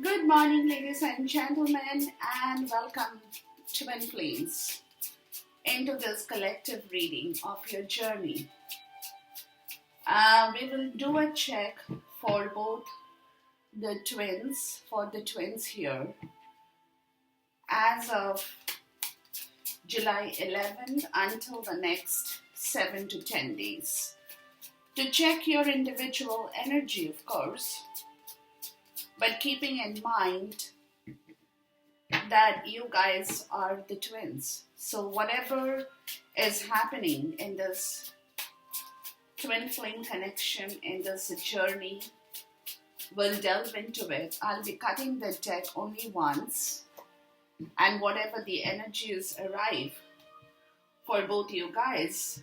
Good morning, ladies and gentlemen, and welcome to Twin Flames into this collective reading of your journey. We will do a check for both the twins here as of July 11th until the next 7 to 10 days. To check your individual energy, of course, but keeping in mind that you guys are the twins. So whatever is happening in this twin flame connection, in this journey, we'll delve into it. I'll be cutting the deck only once, and whatever the energies arrive for both you guys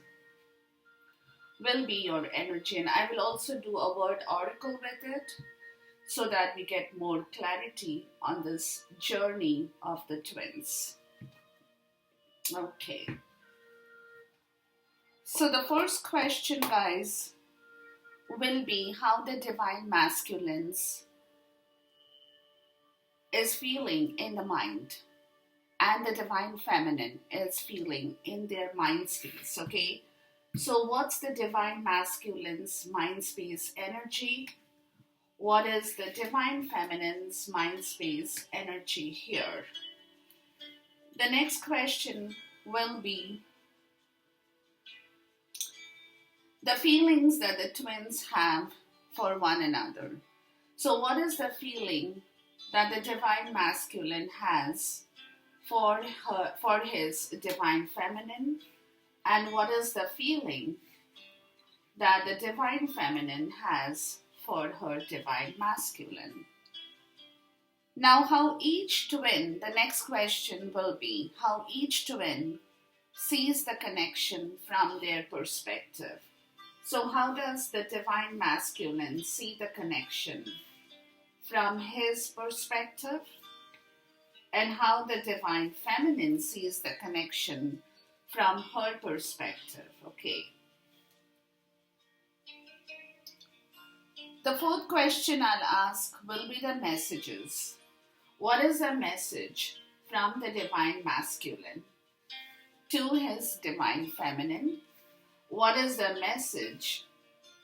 will be your energy. And I will also do a word oracle with it, so that we get more clarity on this journey of the twins. Okay. So the first question, guys, will be how the divine masculines is feeling in the mind and the divine feminine is feeling in their mind space, okay? So what's the divine masculine's mind space energy? What is the divine feminine's mind space energy here? The next question will be the feelings that the twins have for one another. So what is the feeling that the divine masculine has for his divine feminine? And what is the feeling that the divine feminine has for her divine masculine? Now, how each twin, the next question will be how each twin sees the connection from their perspective. So how does the divine masculine see the connection from his perspective? And how the divine feminine sees the connection from her perspective, okay? The fourth question I'll ask will be the messages. What is the message from the divine masculine to his divine feminine? What is the message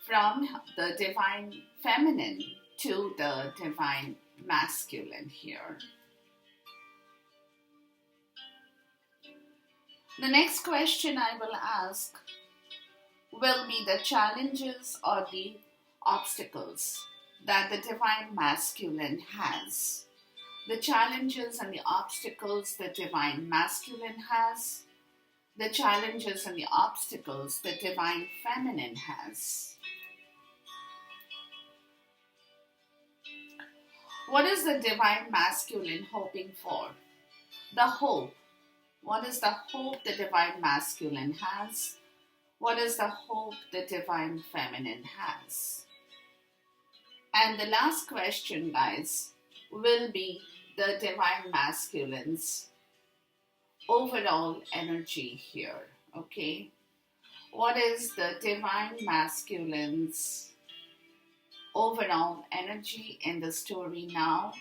from the divine feminine to the divine masculine here? The next question I will ask will be the challenges or the obstacles that the divine masculine has. The challenges and the obstacles the divine masculine has. The challenges and the obstacles the divine feminine has. What is the divine masculine hoping for? The hope. What is the hope the divine masculine has? What is the hope the divine feminine has? And the last question, guys, will be the divine masculine's overall energy here, okay? What is the divine masculine's overall energy in the story now?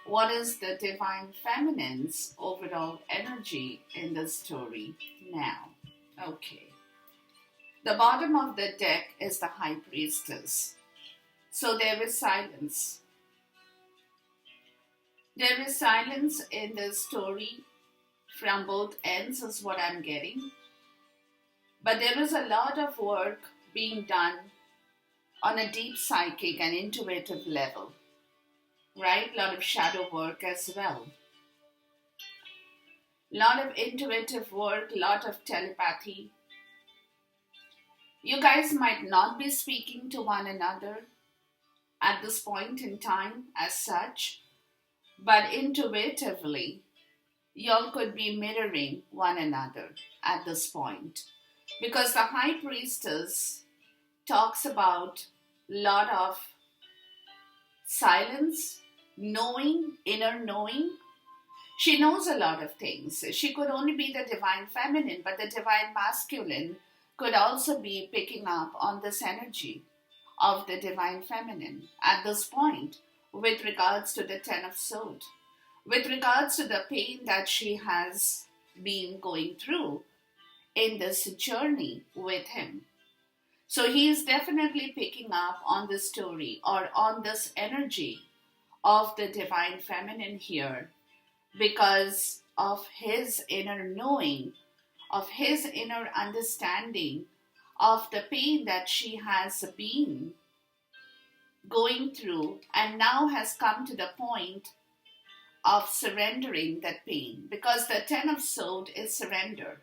What is the divine feminine's overall energy in the story now? Okay. The bottom of the deck is the High Priestess. So there is silence. There is silence in the story from both ends is what I'm getting. But there is a lot of work being done on a deep psychic and intuitive level. Right? A lot of shadow work as well. A lot of intuitive work, a lot of telepathy. You guys might not be speaking to one another at this point in time as such, but intuitively, y'all could be mirroring one another at this point. Because the High Priestess talks about a lot of silence, knowing, inner knowing. She knows a lot of things. She could only be the divine feminine, but the divine masculine could also be picking up on this energy of the divine feminine at this point, with regards to the Ten of Swords, with regards to the pain that she has been going through in this journey with him. So he is definitely picking up on this story or on this energy of the divine feminine here because of his inner knowing, of his inner understanding of the pain that she has been going through and now has come to the point of surrendering that pain. Because the Ten of Swords is surrender,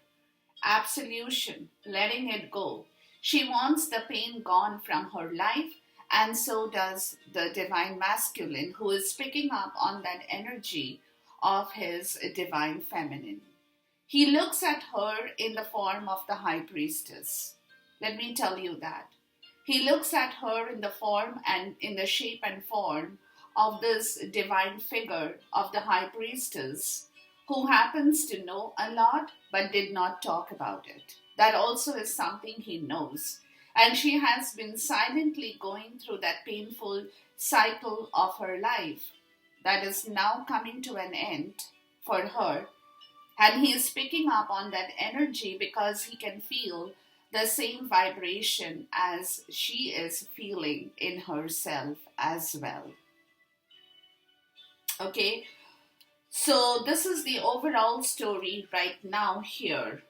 absolution, letting it go. She wants the pain gone from her life, and so does the divine masculine, who is picking up on that energy of his divine feminine. He looks at her in the form of the high priestess. Let me tell you that. He looks at her in the form and in the shape and form of this divine figure of the high priestess, who happens to know a lot but did not talk about it. That also is something he knows. And she has been silently going through that painful cycle of her life that is now coming to an end for her. And he is picking up on that energy because he can feel the same vibration as she is feeling in herself as well. Okay, so this is the overall story right now here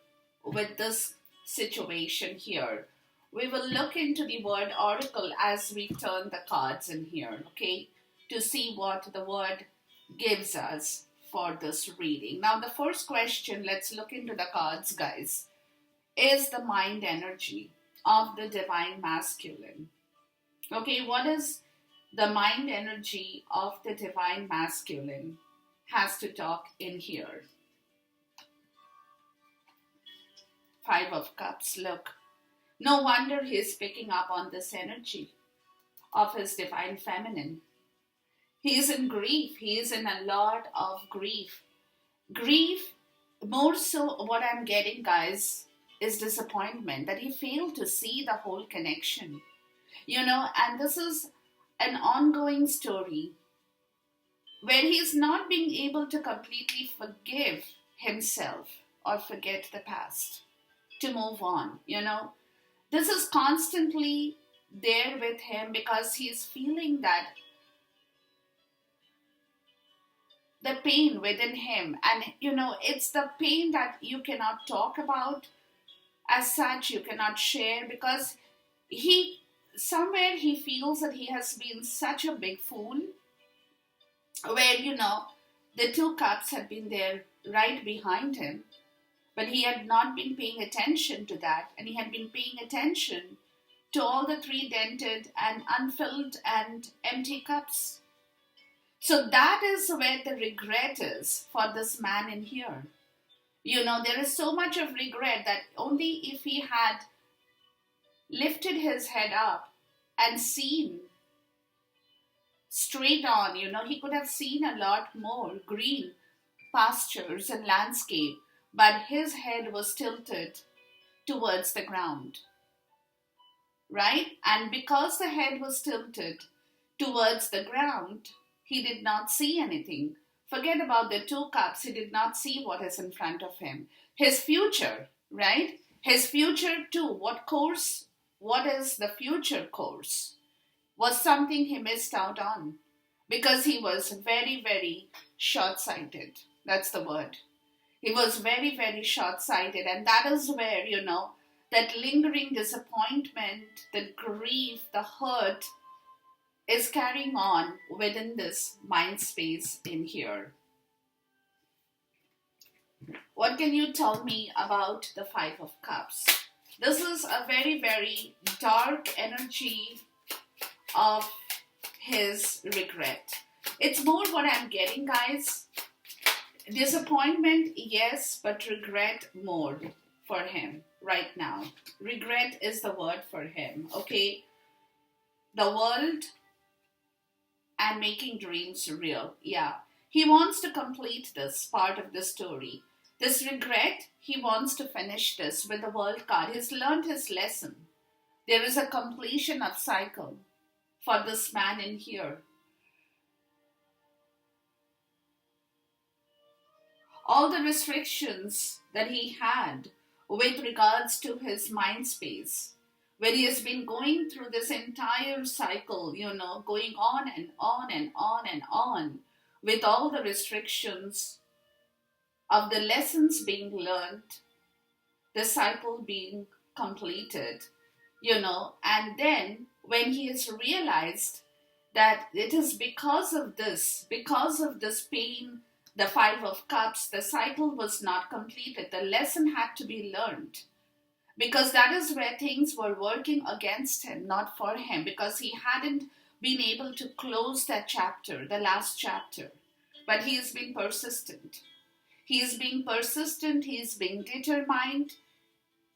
with this situation here. We will look into the word oracle as we turn the cards in here, okay, to see what the word gives us for this reading. Now, the first question, let's look into the cards, guys, is the mind energy of the divine masculine. Okay, what is the mind energy of the divine masculine has to talk in here? Five of Cups, look. No wonder he's picking up on this energy of his divine feminine. He is in grief. He is in a lot of grief. Grief, more so what I'm getting, guys, is disappointment that he failed to see the whole connection. And this is an ongoing story where he's not being able to completely forgive himself or forget the past to move on. This is constantly there with him because he's feeling that the pain within him. And, it's the pain that you cannot talk about as such, you cannot share, because somewhere he feels that he has been such a big fool where, the two cups had been there right behind him, but he had not been paying attention to that, and he had been paying attention to all the three dented and unfilled and empty cups. So that is where the regret is for this man in here. There is so much of regret that only if he had lifted his head up and seen straight on, he could have seen a lot more green pastures and landscape, but his head was tilted towards the ground, right? And because the head was tilted towards the ground, he did not see anything. Forget about the two cups. He did not see what is in front of him. His future, right? His future too. What is the future course? Was something he missed out on because he was very, very short-sighted. That's the word. He was very, very short-sighted. And that is where, that lingering disappointment, the grief, the hurt is carrying on within this mind space in here. What can you tell me about the Five of Cups? This is a very, very dark energy of his regret. It's more what I'm getting, guys. Disappointment, yes, but regret more for him right now. Regret is the word for him, okay? The world and making dreams real. Yeah. He wants to complete this part of the story. This regret, he wants to finish this with the world card. He's learned his lesson. There is a completion of cycle for this man in here. all the restrictions that he had with regards to his mind space, where he has been going through this entire cycle, going on and on and on and on, with all the restrictions of the lessons being learned, the cycle being completed, and then when he has realized that it is because of this pain, the Five of Cups, the cycle was not completed. The lesson had to be learned. Because that is where things were working against him, not for him, because he hadn't been able to close that chapter, the last chapter. But he has been persistent. He is being persistent, he is being determined,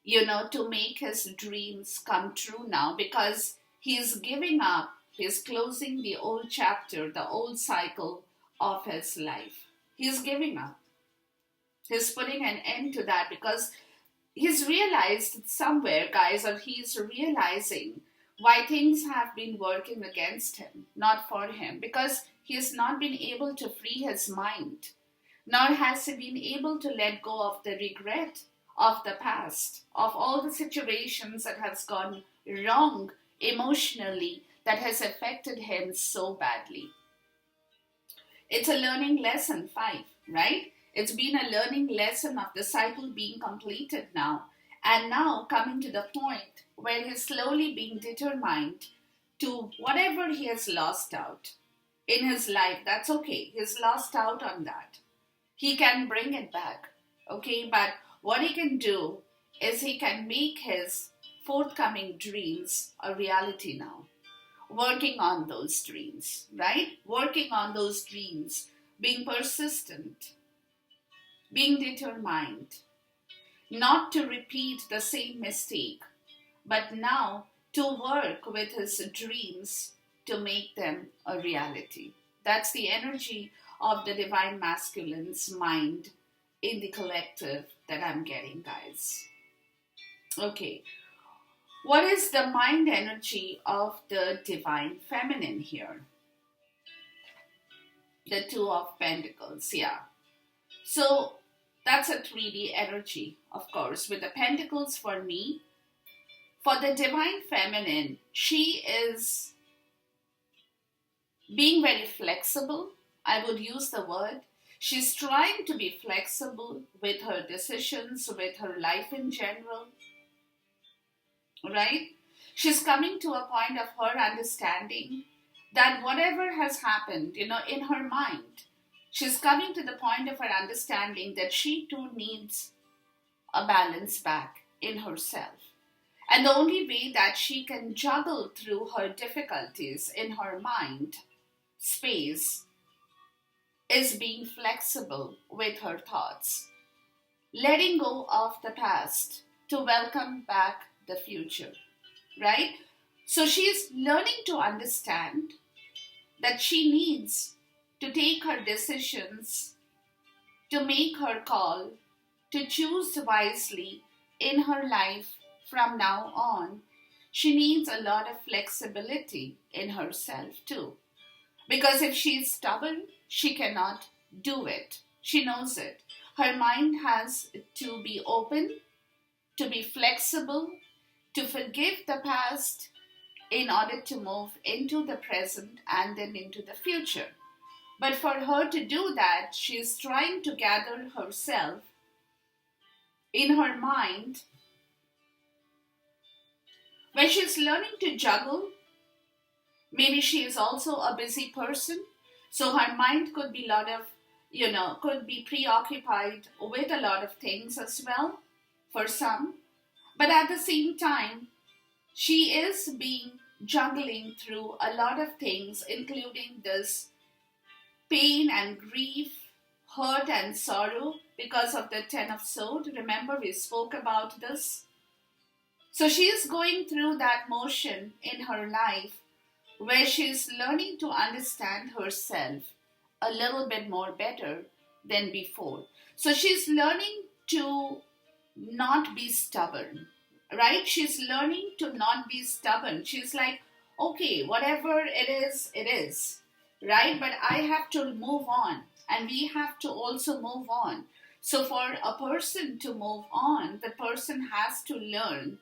to make his dreams come true now, because he is giving up, he is closing the old chapter, the old cycle of his life. He is giving up. He's putting an end to that because he's realized somewhere, guys, or he's realizing why things have been working against him, not for him, because he has not been able to free his mind, nor has he been able to let go of the regret of the past, of all the situations that has gone wrong emotionally, that has affected him so badly. It's a learning lesson, 5, right? It's been a learning lesson of the cycle being completed now. And now coming to the point where he's slowly being determined to whatever he has lost out in his life. That's okay. He's lost out on that. He can bring it back. Okay, but what he can do is he can make his forthcoming dreams a reality now. Working on those dreams, right? Working on those dreams, being persistent, being determined, not to repeat the same mistake, but now to work with his dreams to make them a reality. That's the energy of the Divine Masculine's mind in the collective that I'm getting, guys. Okay. What is the mind energy of the Divine Feminine here? The Two of Pentacles, yeah. So that's a 3D energy, of course, with the Pentacles for me. For the Divine Feminine, she is being very flexible. I would use the word. She's trying to be flexible with her decisions, with her life in general. Right? She's coming to a point of her understanding that whatever has happened, in her mind, she's coming to the point of her understanding that she too needs a balance back in herself. And the only way that she can juggle through her difficulties in her mind space is being flexible with her thoughts, letting go of the past to welcome back the future, right? So she's learning to understand that she needs to take her decisions, to make her call, to choose wisely in her life from now on. She needs a lot of flexibility in herself too. Because if she's stubborn, she cannot do it. She knows it. Her mind has to be open, to be flexible, to forgive the past in order to move into the present and then into the future. But for her to do that, she is trying to gather herself in her mind, where she's learning to juggle. Maybe she is also a busy person, so her mind could be could be preoccupied with a lot of things as well for some. But at the same time, she is being juggling through a lot of things, including this pain and grief, hurt and sorrow because of the Ten of Swords. Remember, we spoke about this. So she is going through that motion in her life where she is learning to understand herself a little bit more better than before. So she's learning to not be stubborn, right? She's learning to not be stubborn. She's like, okay, whatever it is, right? But I have to move on, and we have to also move on. So for a person to move on, the person has to learn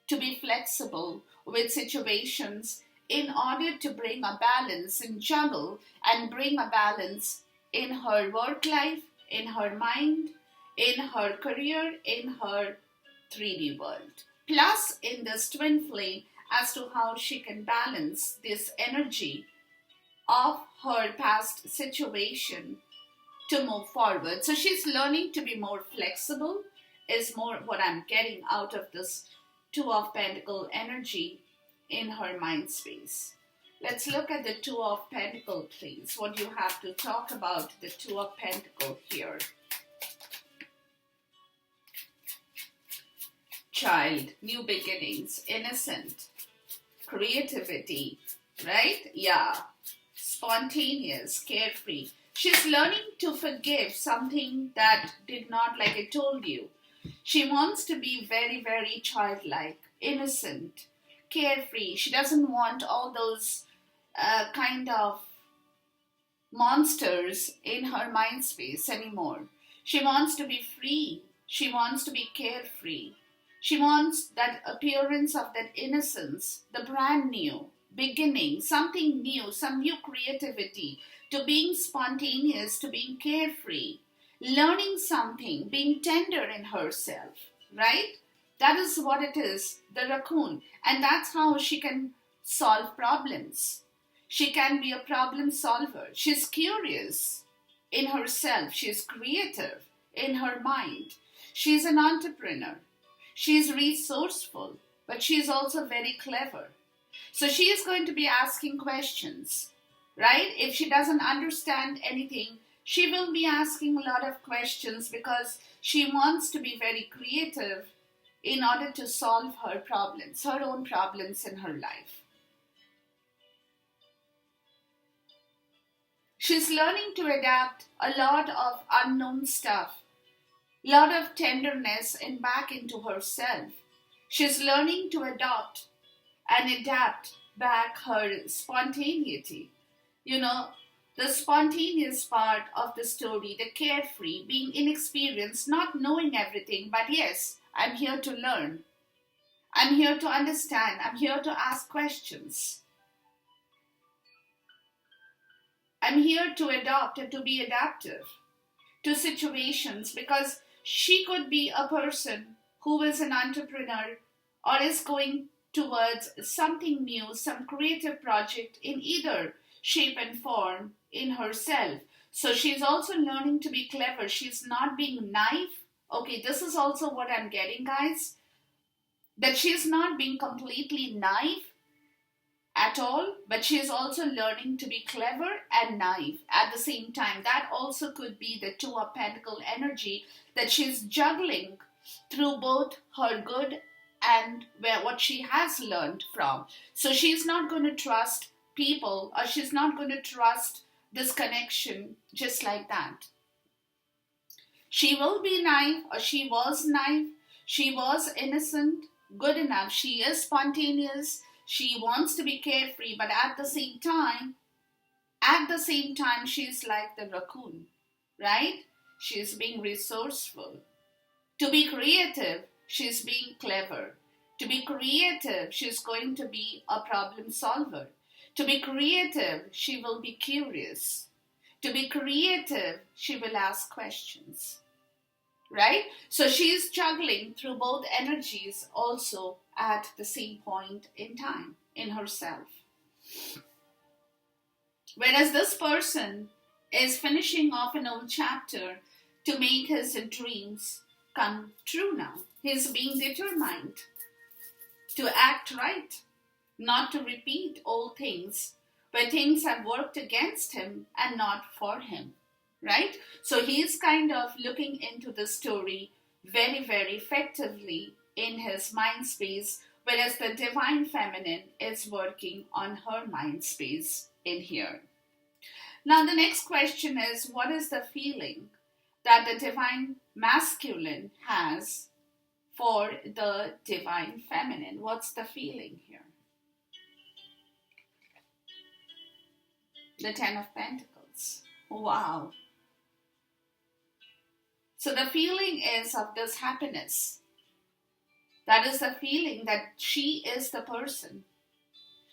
to be flexible with situations in order to bring a balance and juggle and bring a balance in her work life, in her mind, in her career, in her 3D world. Plus, in this twin flame, as to how she can balance this energy of her past situation to move forward. So she's learning to be more flexible, is more what I'm getting out of this Two of Pentacle energy in her mind space. Let's look at the Two of Pentacle, please. What you have to talk about the Two of Pentacle here. Child, new beginnings, innocent, creativity, right? Yeah. Spontaneous, carefree. She's learning to forgive something that did not, like I told you. She wants to be very, very childlike, innocent, carefree. She doesn't want all those kind of monsters in her mind space anymore. She wants to be free. She wants to be carefree. She wants that appearance of that innocence, the brand new beginning, something new, some new creativity, to being spontaneous, to being carefree, learning something, being tender in herself, right? That is what it is, the raccoon. And that's how she can solve problems. She can be a problem solver. She's curious in herself. She's creative in her mind. She's an entrepreneur. She's resourceful, but she's also very clever. So she is going to be asking questions, right? If she doesn't understand anything, she will be asking a lot of questions because she wants to be very creative in order to solve her problems, her own problems in her life. She's learning to adapt a lot of unknown stuff, lot of tenderness and back into herself. She's learning to adopt and adapt back her spontaneity. You know, the spontaneous part of the story, the carefree, being inexperienced, not knowing everything, but yes, I'm here to learn. I'm here to understand. I'm here to ask questions. I'm here to adopt and to be adaptive to situations because she could be a person who is an entrepreneur or is going towards something new, some creative project in either shape and form in herself. So she's also learning to be clever. She's not being naive. Okay, this is also what I'm getting, guys. That she's not being completely naive at all, but she is also learning to be clever and naive at the same time. That also could be the Two of Pentacle energy, that she's juggling through both her good and what she has learned from. So she's not going to trust people, or she's not going to trust this connection just like that. She will be naive, or she was naive, she was innocent, good enough, she is spontaneous, she wants to be carefree, but at the same time, she's like the raccoon, right? She's being resourceful. To be creative, she's being clever. To be creative, she's going to be a problem solver. To be creative, she will be curious. To be creative, she will ask questions, right? So she's juggling through both energies also at the same point in time in herself. Whereas this person is finishing off an old chapter to make his dreams come true now. He's being determined to act right, not to repeat old things where things have worked against him and not for him, right? So he's kind of looking into the story very, very effectively in his mind space, whereas the Divine Feminine is working on her mind space in here. Now the next question is, what is the feeling that the Divine Masculine has for the Divine Feminine? What's the feeling here? The Ten of Pentacles. Wow. So the feeling is of this happiness. That is the feeling that she is the person.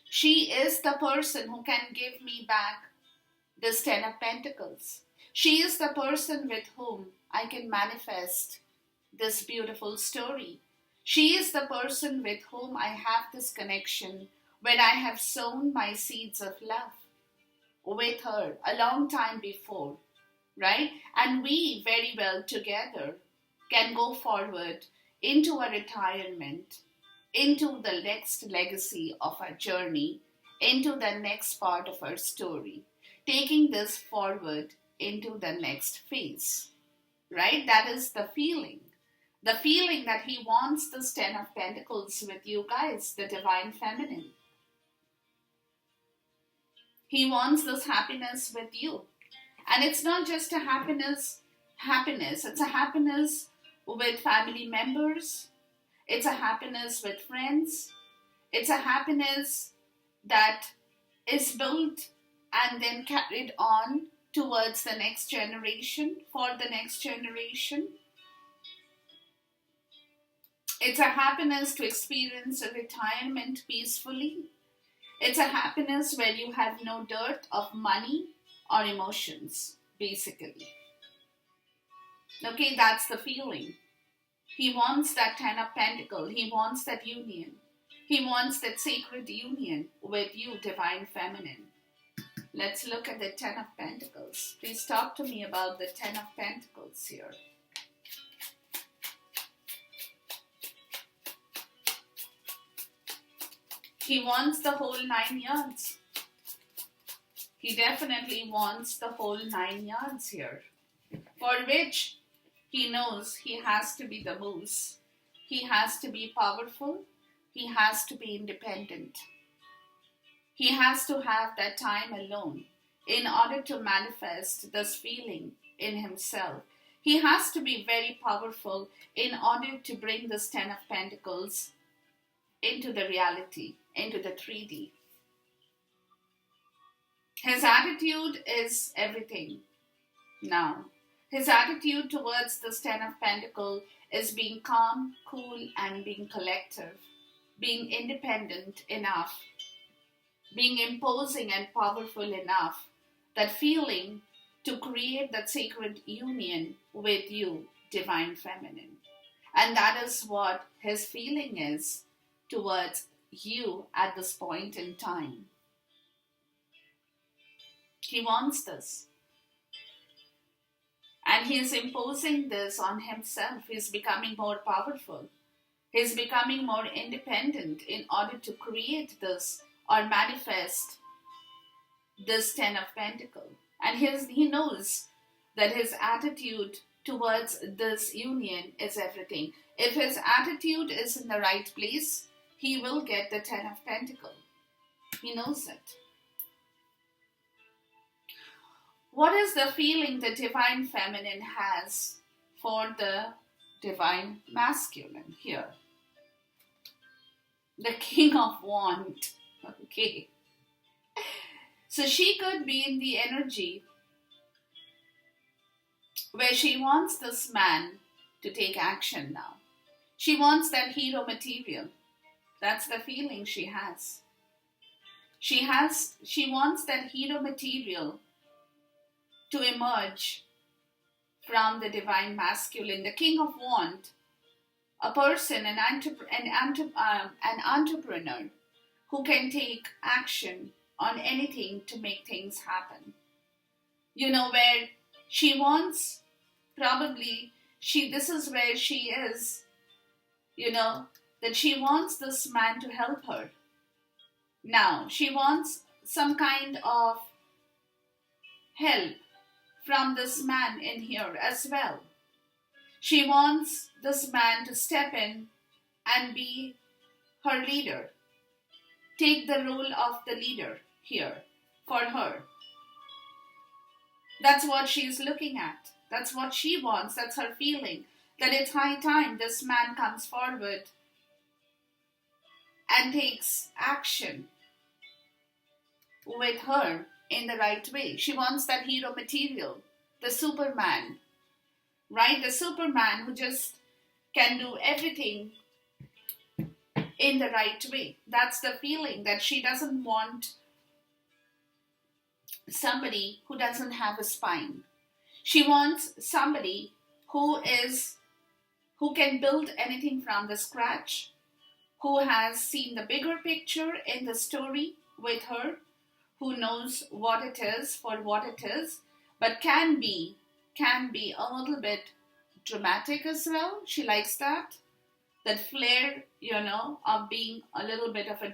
She is the person who can give me back this Ten of Pentacles. She is the person with whom I can manifest this beautiful story. She is the person with whom I have this connection when I have sown my seeds of love with her a long time before, right? And we very well together can go forward into a retirement, into the next legacy of our journey, into the next part of our story, taking this forward into the next phase, right? That is the feeling. The feeling that he wants this Ten of Pentacles with you guys, the Divine Feminine. He wants this happiness with you. And it's not just a happiness. It's a happiness with family members. It's a happiness with friends. It's a happiness that is built and then carried on towards the next generation, for the next generation. It's a happiness to experience a retirement peacefully. It's a happiness where you have no dearth of money or emotions, basically. Okay, that's the feeling. He wants that Ten of Pentacles. He wants that union. He wants that sacred union with you, Divine Feminine. Let's look at the Ten of Pentacles. Please talk to me about the Ten of Pentacles here. He wants the whole 9 yards. He definitely wants the whole 9 yards here, for which he knows he has to be the moose. He has to be powerful. He has to be independent. He has to have that time alone in order to manifest this feeling in himself. He has to be very powerful in order to bring this Ten of Pentacles into the reality, into the 3D. His attitude is everything now. His attitude towards this Ten of Pentacles is being calm, cool, and being collective, being independent enough, being imposing and powerful enough, that feeling to create that sacred union with you, Divine Feminine. And that is what his feeling is towards you at this point in time. He wants this. And he is imposing this on himself. He's becoming more powerful. He's becoming more independent in order to create this or manifest this Ten of Pentacles. And he knows that his attitude towards this union is everything. If his attitude is in the right place, he will get the Ten of Pentacles. He knows it. What is the feeling the Divine Feminine has for the Divine Masculine here? The King of Wands. Okay. So she could be in the energy where she wants this man to take action now. She wants that hero material. That's the feeling she has. She wants that hero material to emerge from the Divine Masculine. The King of Wands, a person, an entrepreneur who can take action on anything to make things happen. You know, where she wants, probably, this is where she is, you know, that she wants this man to help her. Now, she wants some kind of help from this man in here as well. She wants this man to step in and be her leader. Take the role of the leader here for her. That's what she's looking at. That's what she wants. That's her feeling. That it's high time this man comes forward and takes action with her in the right way. She wants that hero material, the Superman, right? The Superman who just can do everything in the right way. That's the feeling, that she doesn't want somebody who doesn't have a spine. She wants somebody who can build anything from the scratch, who has seen the bigger picture in the story with her, who knows what it is for what it is, but can be a little bit dramatic as well. She likes that flair, of being a little bit of a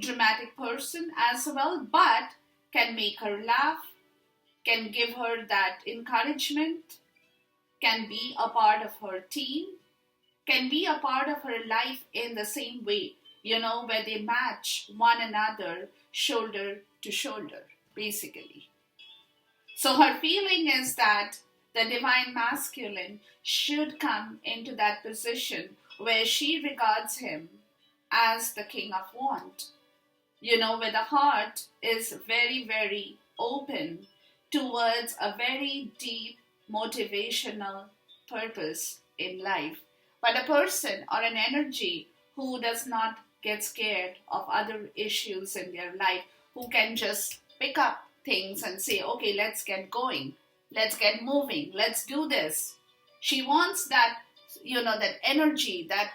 dramatic person as well, but can make her laugh, can give her that encouragement, can be a part of her team, can be a part of her life in the same way, where they match one another shoulder to shoulder, basically. So her feeling is that the divine masculine should come into that position where she regards him as the king of wands, where the heart is very, very open towards a very deep motivational purpose in life. But a person or an energy who does not get scared of other issues in their life, who can just pick up things and say, okay, let's get going, let's get moving, let's do this. She wants that, that energy, that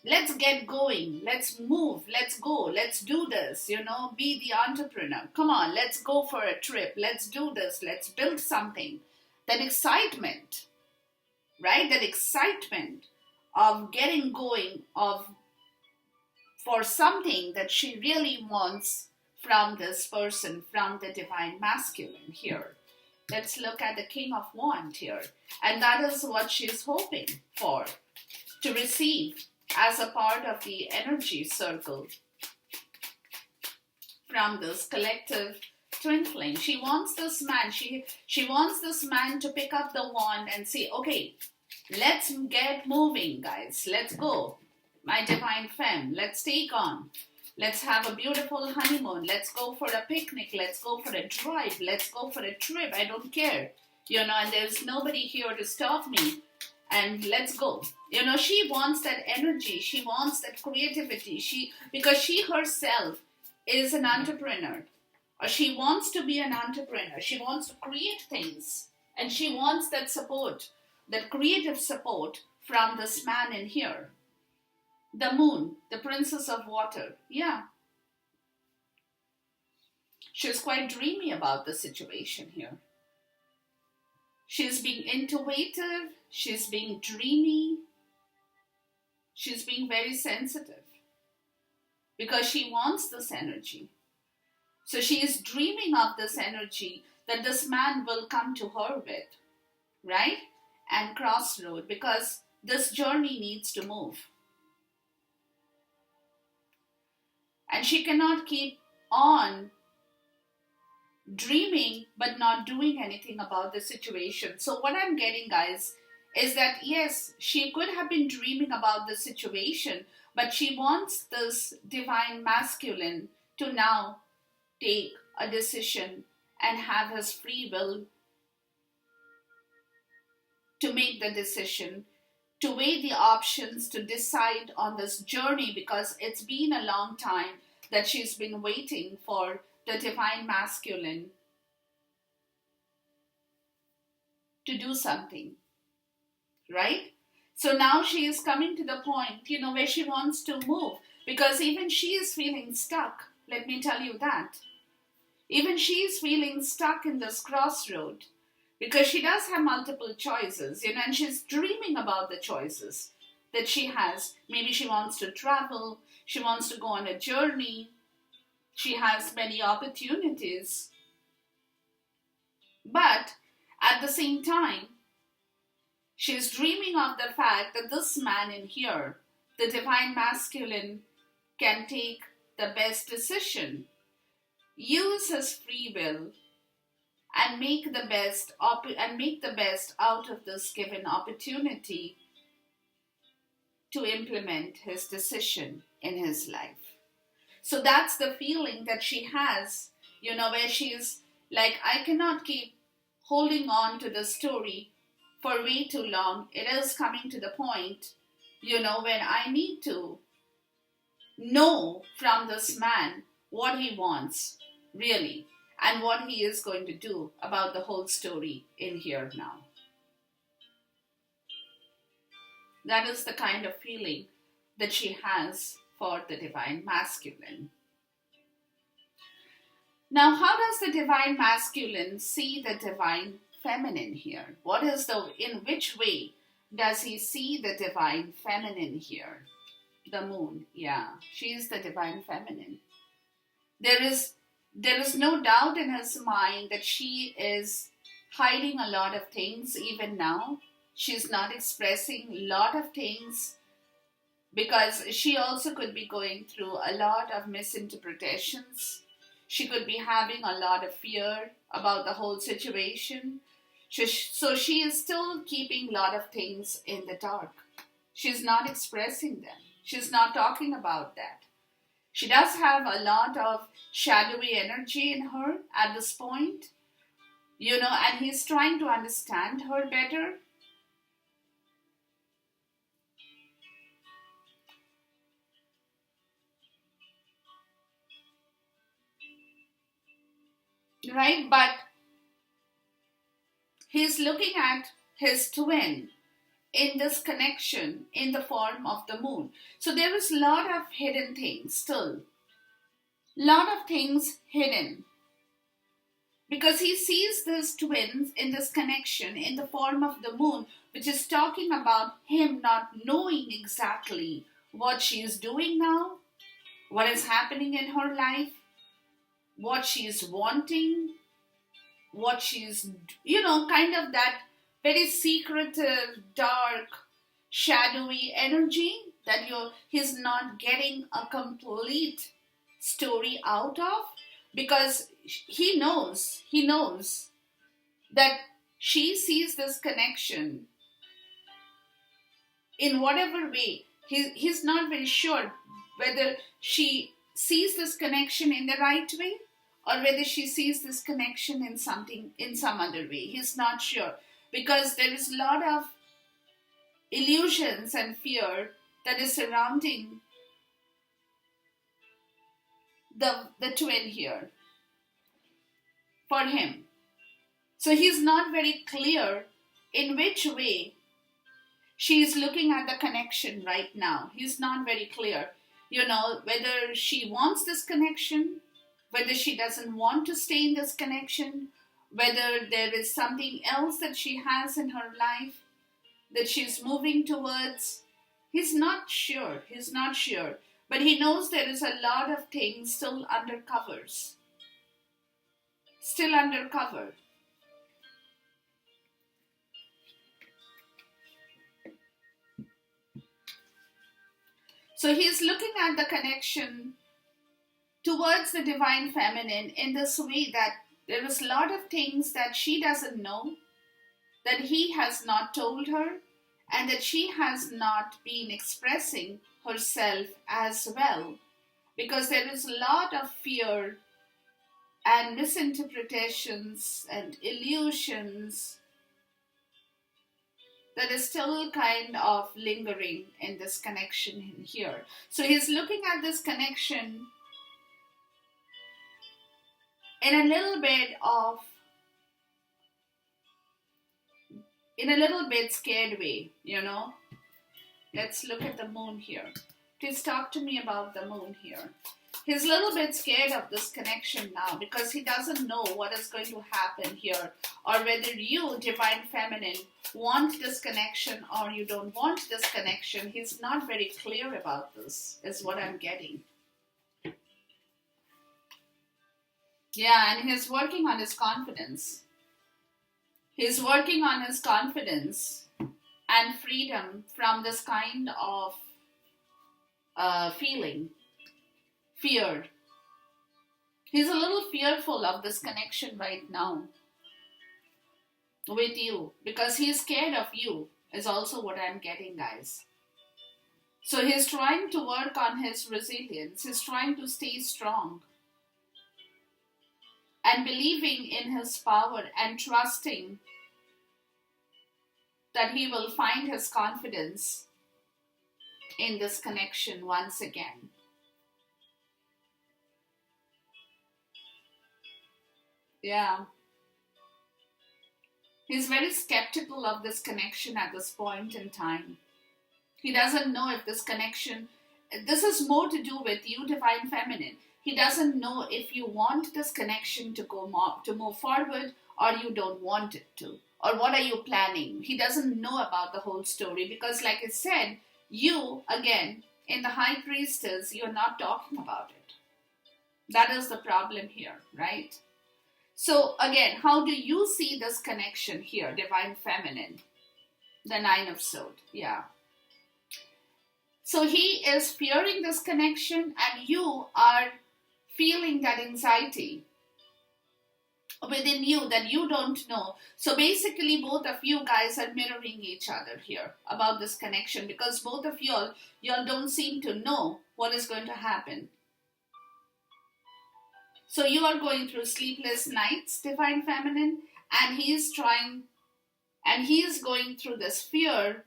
let's get going, let's move, let's go, let's do this, be the entrepreneur. Come on, let's go for a trip, let's do this, let's build something. That excitement, right? That excitement of getting going, for something that she really wants from this person, from the divine masculine here. Let's look at the King of Wands here. And that is what she's hoping for, to receive as a part of the energy circle from this collective twin flame. She wants this man, she wants this man to pick up the wand and say, okay, let's get moving, guys. Let's go. My divine femme, let's take on. Let's have a beautiful honeymoon. Let's go for a picnic. Let's go for a drive. Let's go for a trip. I don't care. And there's nobody here to stop me. And let's go. She wants that energy. She wants that creativity. Because she herself is an entrepreneur. Or she wants to be an entrepreneur. She wants to create things. And she wants that support, that creative support from this man in here. The moon, the princess of water. Yeah. She's quite dreamy about the situation here. She's being intuitive. She's being dreamy. She's being very sensitive. Because she wants this energy. So she is dreaming of this energy that this man will come to her with. Right? And crossroad. Because this journey needs to move. And she cannot keep on dreaming but not doing anything about the situation. So what I'm getting, guys, is that yes, she could have been dreaming about the situation, but she wants this divine masculine to now take a decision and have his free will to make the decision, to weigh the options, to decide on this journey, because it's been a long time that she's been waiting for the divine masculine to do something, right? So now she is coming to the point, where she wants to move, because even she is feeling stuck. Let me tell you that. Even she is feeling stuck in this crossroad, because she does have multiple choices, and she's dreaming about the choices that she has. Maybe she wants to travel, she wants to go on a journey, she has many opportunities. But at the same time, she's dreaming of the fact that this man in here, the divine masculine, can take the best decision, use his free will, and make the best out of this given opportunity to implement his decision in his life. So that's the feeling that she has, where she's like, I cannot keep holding on to the story for way too long. It is coming to the point, when I need to know from this man what he wants, really, and what he is going to do about the whole story in here now. That is the kind of feeling that she has for the divine masculine. Now, how does the divine masculine see the divine feminine here? In which way does he see the divine feminine here? The moon, yeah, she is the divine feminine. There is no doubt in his mind that she is hiding a lot of things even now. She's not expressing a lot of things because she also could be going through a lot of misinterpretations. She could be having a lot of fear about the whole situation. So she is still keeping a lot of things in the dark. She's not expressing them. She's not talking about that. She does have a lot of shadowy energy in her at this point, and he's trying to understand her better. Right? But he's looking at his twin in this connection in the form of the moon. So there is a lot of hidden things still. Lot of things hidden. Because he sees these twins in this connection in the form of the moon, which is talking about him not knowing exactly what she is doing now, what is happening in her life, what she is wanting, what she's, kind of that very secretive, dark, shadowy energy that he's not getting a complete story out of, because he knows that she sees this connection in whatever way. He's not very sure whether she sees this connection in the right way or whether she sees this connection in some other way. He's not sure, because there is a lot of illusions and fear that is surrounding the twin here for him. So he's not very clear in which way she is looking at the connection right now. He's not very clear, whether she wants this connection, whether she doesn't want to stay in this connection, whether there is something else that she has in her life that she's moving towards. He's not sure. But he knows there is a lot of things still under covers. Still under cover. So he's looking at the connection towards the divine feminine in this way that there is a lot of things that she doesn't know, that he has not told her, and that she has not been expressing herself as well, because there is a lot of fear and misinterpretations and illusions that is still kind of lingering in this connection in here. So he's looking at this connection in a little bit scared way, Let's look at the moon here. Please talk to me about the moon here. He's a little bit scared of this connection now because he doesn't know what is going to happen here, or whether you, divine feminine, want this connection or you don't want this connection. He's not very clear about this, is what I'm getting. Yeah, and he's working on his confidence. He's working on his confidence and freedom from this kind of feeling. Feared. He's a little fearful of this connection right now with you, because he's scared of you, is also what I'm getting, guys. So he's trying to work on his resilience. He's trying to stay strong. and believing in his power and trusting that he will find his confidence in this connection once again. Yeah. He's very skeptical of this connection at this point in time. He doesn't know if this connection, this is more to do with you, Divine Feminine. He doesn't know if you want this connection to move forward, or you don't want it to, or what are you planning. He doesn't know about the whole story because, like I said, you, again, in the High Priestess, you're not talking about it. That is the problem here, right? So again, how do you see this connection here, Divine Feminine? The Nine of Swords, yeah. So he is fearing this connection and you are feeling that anxiety within you that you don't know. So basically both of you guys are mirroring each other here about this connection because both of y'all don't seem to know what is going to happen. So you are going through sleepless nights, Divine Feminine, and he is going through this fear.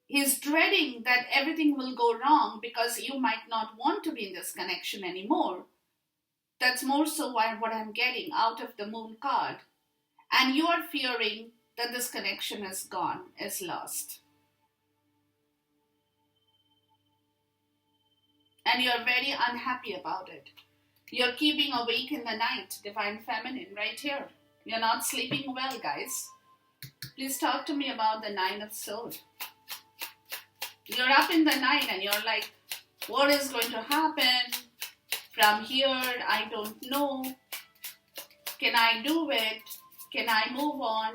He's dreading that everything will go wrong because you might not want to be in this connection anymore. That's more so what I'm getting out of the Moon card. And you are fearing that this connection is gone, is lost. And you're very unhappy about it. You're keeping awake in the night, Divine Feminine, right here. You're not sleeping well, guys. Please talk to me about the Nine of Swords. You're up in the night and you're like, what is going to happen from here? I don't know. Can I do it? Can I move on?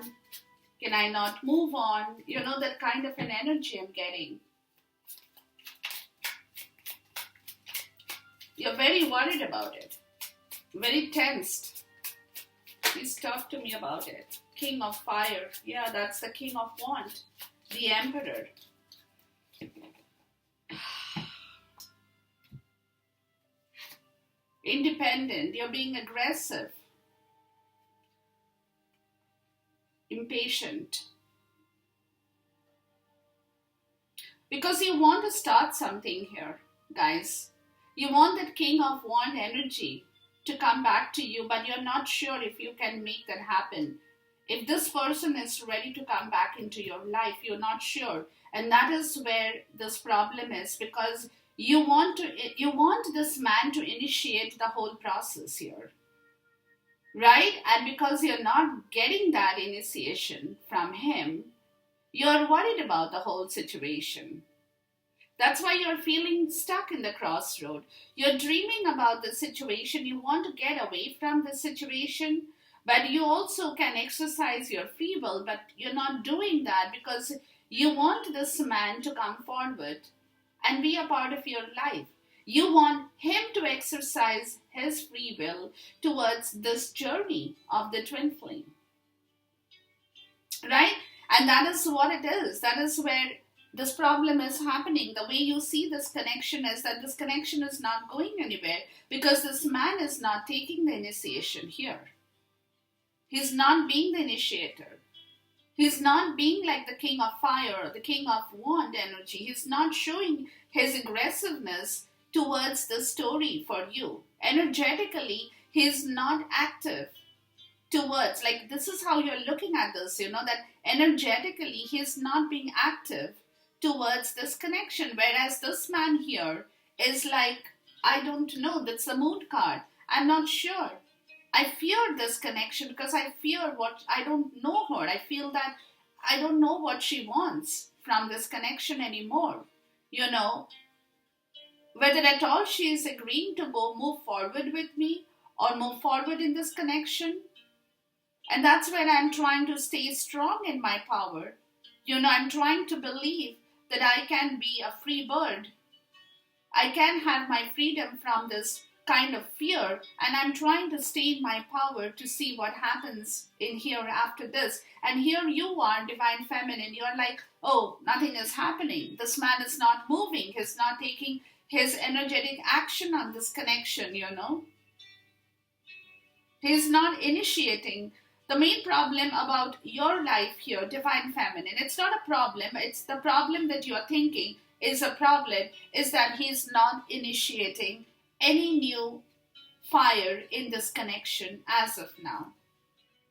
Can I not move on? You know, that kind of an energy I'm getting. You're very worried about it. Very tensed. Please talk to me about it. King of Fire. Yeah, that's the King of Wands. The Emperor. Independent. You're being aggressive. Impatient. Because you want to start something here, guys. You want that King of Wands energy to come back to you, but you're not sure if you can make that happen. If this person is ready to come back into your life, you're not sure. And that is where this problem is, because you want this man to initiate the whole process here. Right? And because you're not getting that initiation from him, you're worried about the whole situation. That's why you're feeling stuck in the crossroad. You're dreaming about the situation. You want to get away from the situation, but you also can exercise your free will, but you're not doing that because you want this man to come forward and be a part of your life. You want him to exercise his free will towards this journey of the twin flame. Right? And that is what it is. That is where this problem is happening. The way you see this connection is that this connection is not going anywhere because this man is not taking the initiation here. He's not being the initiator. He's not being like the King of Fire or the King of Wands energy. He's not showing his aggressiveness towards the story for you. Energetically, he's not active towards, like this is how you're looking at this, that energetically he's not being active towards this connection. Whereas this man here is like, I don't know, that's the Moon card. I'm not sure. I fear this connection because I fear I don't know her. I feel that I don't know what she wants from this connection anymore. Whether at all she is agreeing to move forward with me or move forward in this connection. And that's where I'm trying to stay strong in my power. I'm trying to believe that I can be a free bird. I can have my freedom from this kind of fear, and I'm trying to stay in my power to see what happens in here after this. And here you are, Divine Feminine, you're like, oh, nothing is happening. This man is not moving. He's not taking his energetic action on this connection, He's not initiating. The main problem about your life here, Divine Feminine, it's not a problem. It's the problem that you're thinking is a problem, is that he's not initiating any new fire in this connection as of now.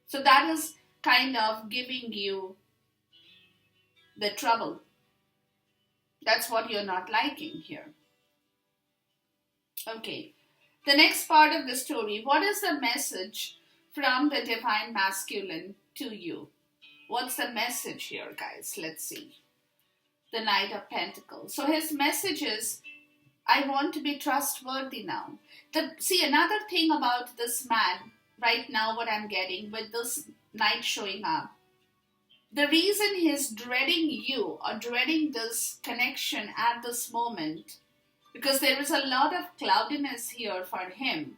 So that is kind of giving you the trouble. That's what you're not liking here. Okay. The next part of the story, what is the message from the Divine Masculine to you? What's the message here, guys? Let's see. The Knight of Pentacles. So his message is, I want to be trustworthy now. See, another thing about this man, right now what I'm getting with this Knight showing up, the reason he's dreading you or dreading this connection at this moment, because there is a lot of cloudiness here for him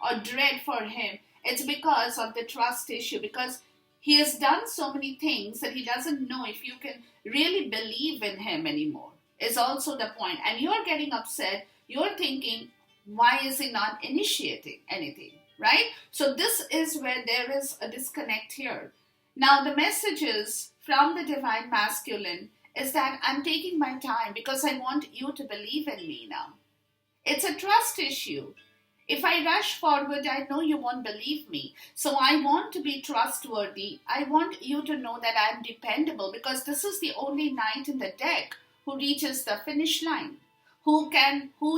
or dread for him, it's because of the trust issue, because he has done so many things that he doesn't know if you can really believe in him anymore, is also the point. And you're getting upset, you're thinking, why is he not initiating anything, right? So this is where there is a disconnect here. Now the message is from the Divine Masculine is that I'm taking my time because I want you to believe in me now. It's a trust issue. If I rush forward, I know you won't believe me. So I want to be trustworthy. I want you to know that I'm dependable, because this is the only knight in the deck who reaches the finish line, who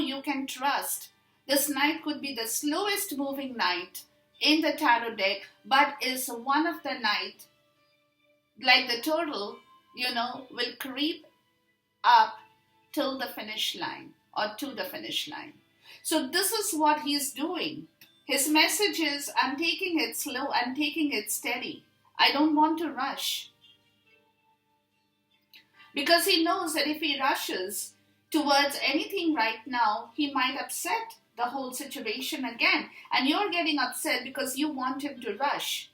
you can trust. This knight could be the slowest moving knight in the tarot deck, but is one of the knight, like the turtle, will creep up till the finish line or to the finish line. So this is what he's doing. His message is, I'm taking it slow, I'm taking it steady. I don't want to rush. Because he knows that if he rushes towards anything right now, he might upset the whole situation again. And you're getting upset because you want him to rush.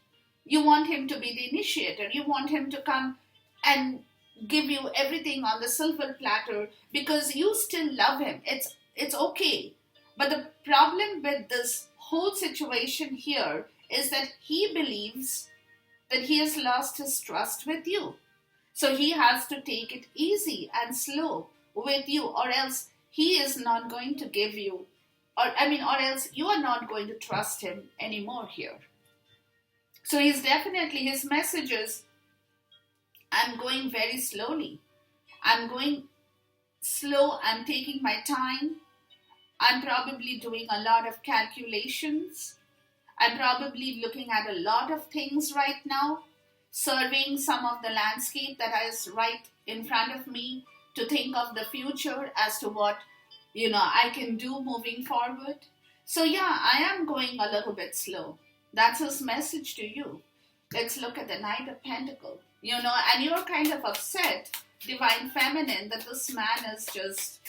You want him to be the initiator. You want him to come and give you everything on the silver platter because you still love him. It's okay. But the problem with this whole situation here is that he believes that he has lost his trust with you. So he has to take it easy and slow with you, or else he is not going to give you, or else you are not going to trust him anymore here. So his message is, I'm going very slowly. I'm going slow, I'm taking my time. I'm probably doing a lot of calculations. I'm probably looking at a lot of things right now, surveying some of the landscape that is right in front of me to think of the future as to what, I can do moving forward. So yeah, I am going a little bit slow. That's his message to you. Let's look at the Knight of Pentacles. And you're kind of upset, Divine Feminine, that this man is just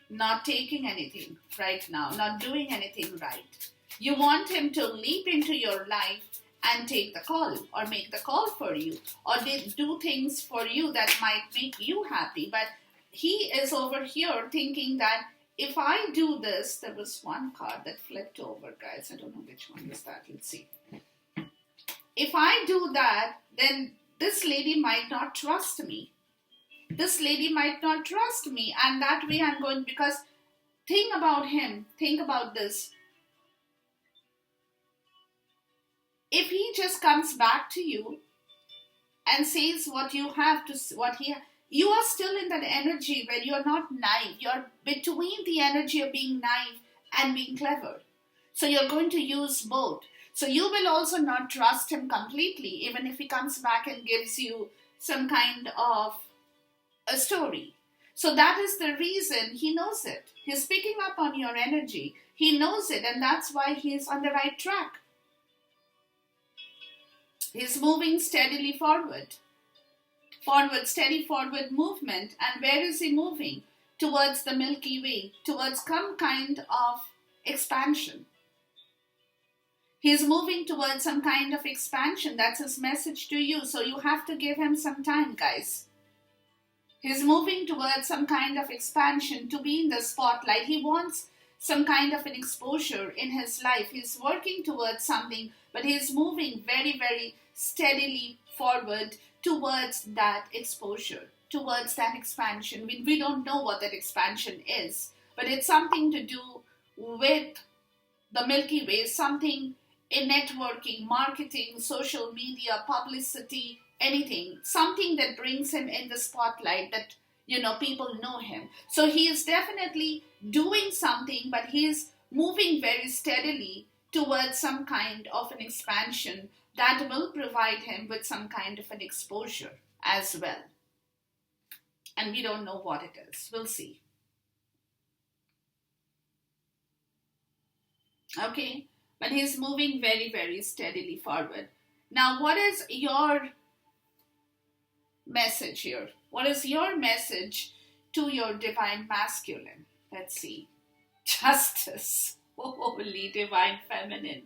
not taking anything right now, not doing anything right. You want him to leap into your life and take the call, or make the call for you, or do things for you that might make you happy. But he is over here thinking that if I do this, there was one card that flipped over, guys. I don't know which one is that. Let's see. If I do that, then this lady might not trust me. This lady might not trust me, and that way I'm going, because think about him, think about this. If he just comes back to you and says what you have to, you are still in that energy where you're not naive. You're between the energy of being naive and being clever. So you're going to use both. So you will also not trust him completely, even if he comes back and gives you some kind of a story. So that is the reason he knows it. He's picking up on your energy. He knows it, and that's why he's on the right track. He's moving steadily forward. Steady forward movement. And where is he moving? Towards the Milky Way, towards some kind of expansion. He's moving towards some kind of expansion. That's his message to you. So you have to give him some time, guys. He's moving towards some kind of expansion, to be in the spotlight. He wants some kind of an exposure in his life. He's working towards something, but he's moving very, very steadily forward towards that exposure, towards that expansion. We don't know what that expansion is, but it's something to do with the Milky Way, something in networking, marketing, social media, publicity, anything, something that brings him in the spotlight, that people know him. So he is definitely doing something, but he is moving very steadily towards some kind of an expansion that will provide him with some kind of an exposure as well. And we don't know what it is. We'll see. Okay, but he's moving very, very steadily forward. Now, what is your message here? What is your message to your divine masculine? Let's see. Justice. Holy divine feminine.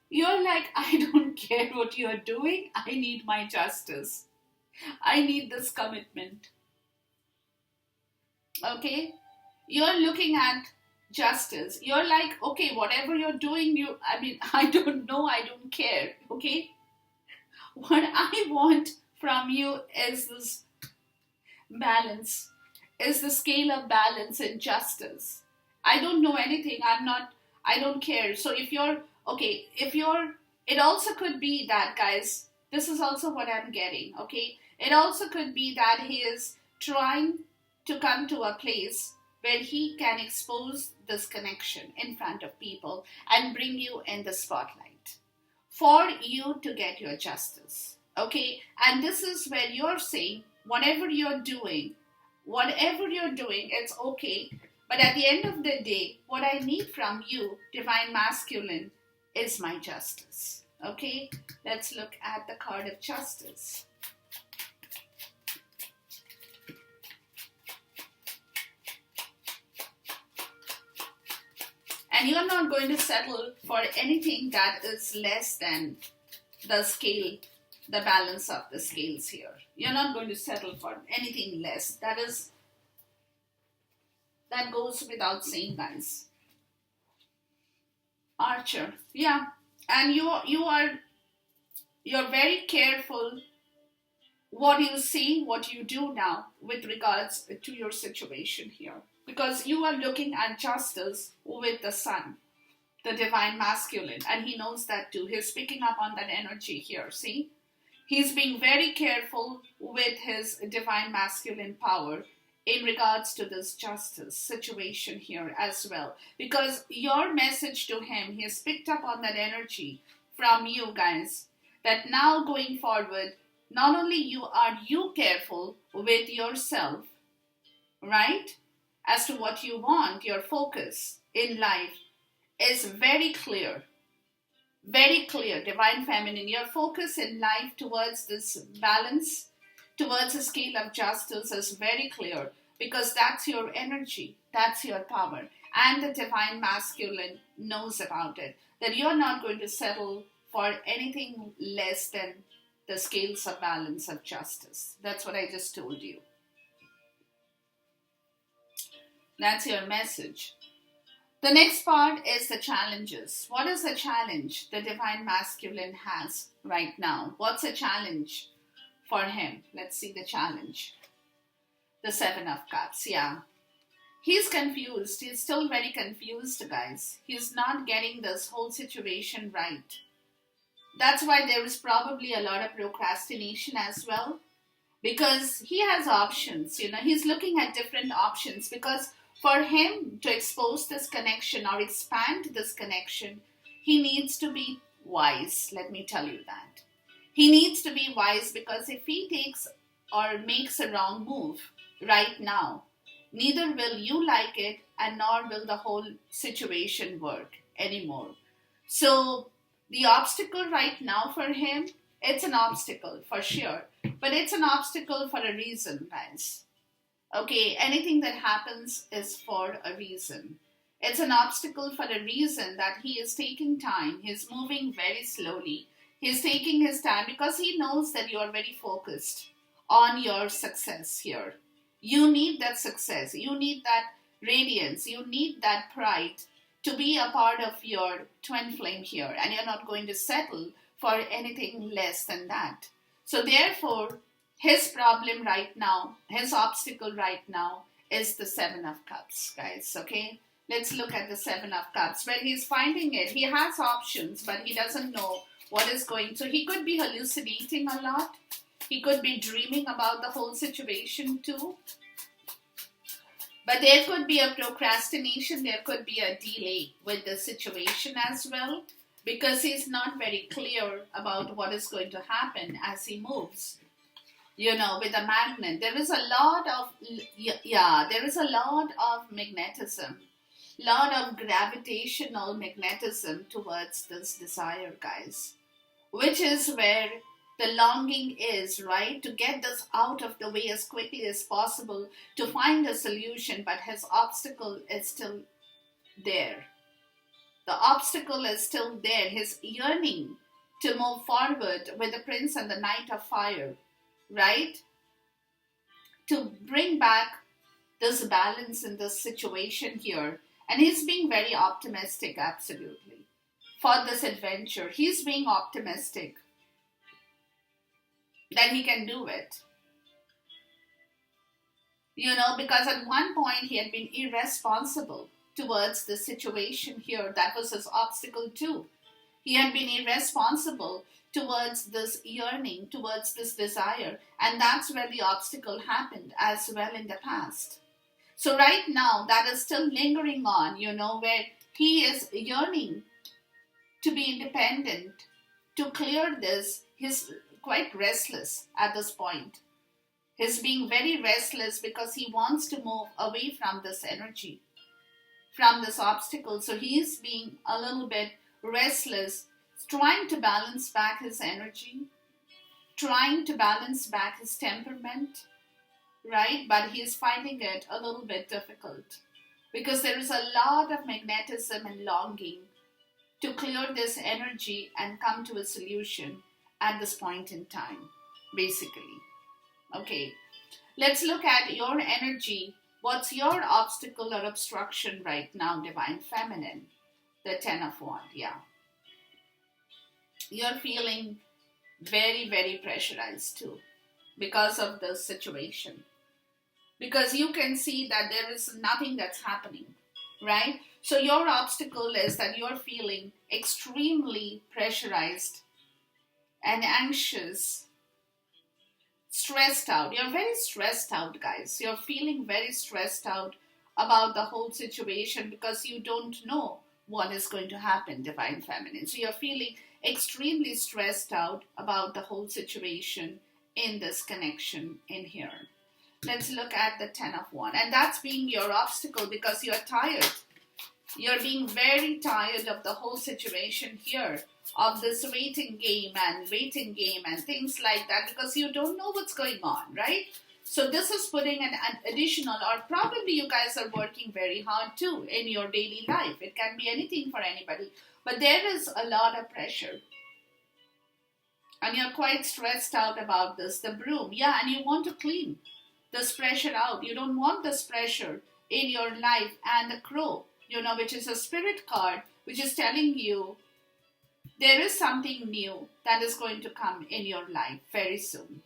You're like, I don't care what you're doing. I need my justice. I need this commitment. Okay? You're looking at justice. You're like, okay, whatever you're doing, I don't know, I don't care. Okay? What I want from you is this balance, is the scale of balance and justice. I don't know anything. I don't care. So it also could be that, guys, this is also what I'm getting, okay? It also could be that he is trying to come to a place where he can expose this connection in front of people and bring you in the spotlight for you to get your justice. Okay, and this is where you're saying, whatever you're doing, it's okay. But at the end of the day, what I need from you, divine masculine, is my justice. Okay, let's look at the card of justice. And you're not going to settle for anything that is less than the scale, the balance of the scales here. You're not going to settle for anything less. That goes without saying, guys. Archer, yeah, and you're very careful what you see, what you do now with regards to your situation here, because you are looking at justice with the sun, the divine masculine, and he knows that too. He's picking up on that energy here. See, he's being very careful with his divine masculine power in regards to this justice situation here as well, because your message to him, he has picked up on that energy from you, guys, that now going forward, not only you careful with yourself, right, as to what you want, your focus in life is very clear, divine feminine. Your focus in life towards this balance, towards a scale of justice is very clear, because that's your energy, that's your power, and the divine masculine knows about it, that you're not going to settle for anything less than the scales of balance of justice. That's what I just told you. That's your message. The next part is the challenges. What is the challenge the divine masculine has right now? What's a challenge for him? Let's see the challenge. The Seven of Cups, yeah. He's confused. He's still very confused, guys. He's not getting this whole situation right. That's why there is probably a lot of procrastination as well, because he has options. He's looking at different options, because for him to expose this connection or expand this connection, he needs to be wise. Let me tell you that. He needs to be wise, because if he takes or makes a wrong move right now, neither will you like it, and nor will the whole situation work anymore. So the obstacle right now for him, it's an obstacle for sure, but it's an obstacle for a reason, guys. Okay, anything that happens is for a reason. It's an obstacle for a reason, that he is taking time. He's moving very slowly. He's taking his time because he knows that you are very focused on your success here. You need that success. You need that radiance. You need that pride to be a part of your twin flame here, and you're not going to settle for anything less than that. So, therefore, his problem right now, his obstacle right now, is the Seven of Cups, guys. Okay, let's look at the Seven of Cups. When he's finding it, he has options, but he doesn't know what is going. So he could be hallucinating a lot. He could be dreaming about the whole situation too. But there could be a procrastination, there could be a delay with the situation as well, because he's not very clear about what is going to happen as he moves. With a magnet, there is a lot of, there is a lot of magnetism, lot of gravitational magnetism towards this desire, guys, which is where the longing is, right? To get this out of the way as quickly as possible, to find a solution, but his obstacle is still there. The obstacle is still there. His yearning to move forward with the Prince and the Knight of Fire, right? To bring back this balance in this situation here. And he's being very optimistic, absolutely. For this adventure, he's being optimistic that he can do it. Because at one point he had been irresponsible towards the situation here. That was his obstacle too. He had been irresponsible towards this yearning, towards this desire. And that's where the obstacle happened as well in the past. So right now, that is still lingering on, where he is yearning to be independent, to clear this. He's quite restless at this point. He's being very restless because he wants to move away from this energy, from this obstacle. So he's being a little bit restless, trying to balance back his energy, trying to balance back his temperament, right? But he's finding it a little bit difficult because there is a lot of magnetism and longing to clear this energy and come to a solution at this point in time, basically. Okay, let's look at your energy. What's your obstacle or obstruction right now, Divine Feminine? The Ten of Wands, yeah. You're feeling very, very pressurized too because of the situation. Because you can see that there is nothing that's happening, right? So your obstacle is that you're feeling extremely pressurized and anxious, stressed out. You're very stressed out, guys. You're feeling very stressed out about the whole situation because you don't know what is going to happen, Divine Feminine. So you're feeling extremely stressed out about the whole situation in this connection in here. Let's look at the Ten of Wands. And that's being your obstacle because you're tired. You're being very tired of the whole situation here, of this waiting game and things like that, because you don't know what's going on, right? So this is putting an additional, or probably you guys are working very hard too in your daily life. It can be anything for anybody, but there is a lot of pressure. And you're quite stressed out about this. The broom, yeah, and you want to clean this pressure out. You don't want this pressure in your life. And the Crow, which is a spirit card, which is telling you there is something new that is going to come in your life very soon.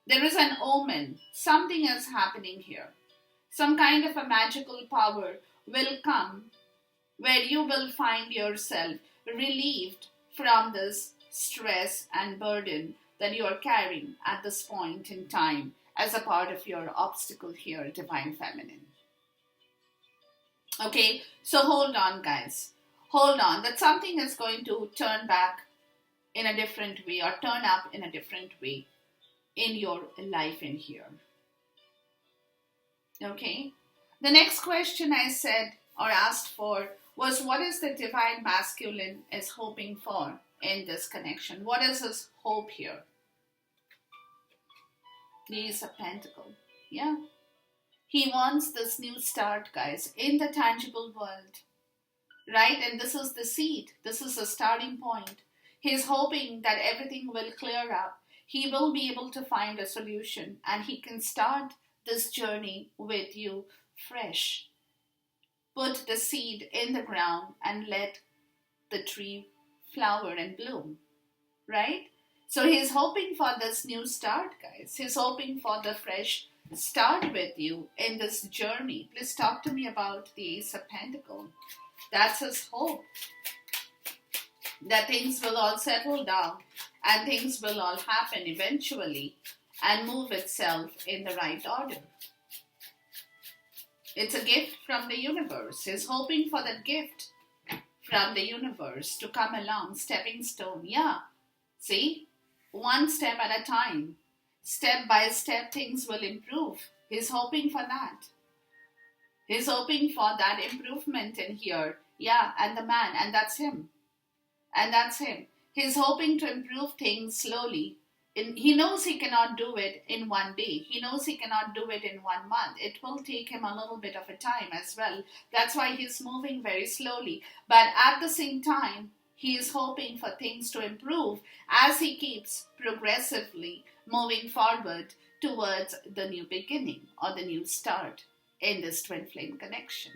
There is an omen. Something is happening here. Some kind of a magical power will come where you will find yourself relieved from this stress and burden that you are carrying at this point in time as a part of your obstacle here, Divine Feminine. Okay, so hold on, guys. Hold on, that something is going to turn back in a different way or turn up in a different way in your life in here. Okay, the next question I said or asked for was, what is the Divine Masculine is hoping for in this connection? What is his hope here? The Ace of Pentacles. Yeah. He wants this new start, guys, in the tangible world. Right? And this is the seed. This is the starting point. He's hoping that everything will clear up. He will be able to find a solution and he can start this journey with you fresh put the seed in the ground and let the tree flower and bloom, right? So he's hoping for this new start, guys. He's hoping for the fresh start with you in this journey. Please talk to me about the Ace of Pentacles. That's his hope, that things will all settle down and things will all happen eventually and move itself in the right order. It's a gift from the universe. He's hoping for that gift from the universe to come along, stepping stone. Yeah, see, one step at a time, step by step, things will improve. He's hoping for that. He's hoping for that improvement in here. Yeah, and the man, and that's him. And that's him. He's hoping to improve things slowly. He knows he cannot do it in one day. He knows he cannot do it in 1 month. It will take him a little bit of a time as well. That's why he's moving very slowly. But at the same time, he is hoping for things to improve as he keeps progressively moving forward towards the new beginning or the new start in this twin flame connection,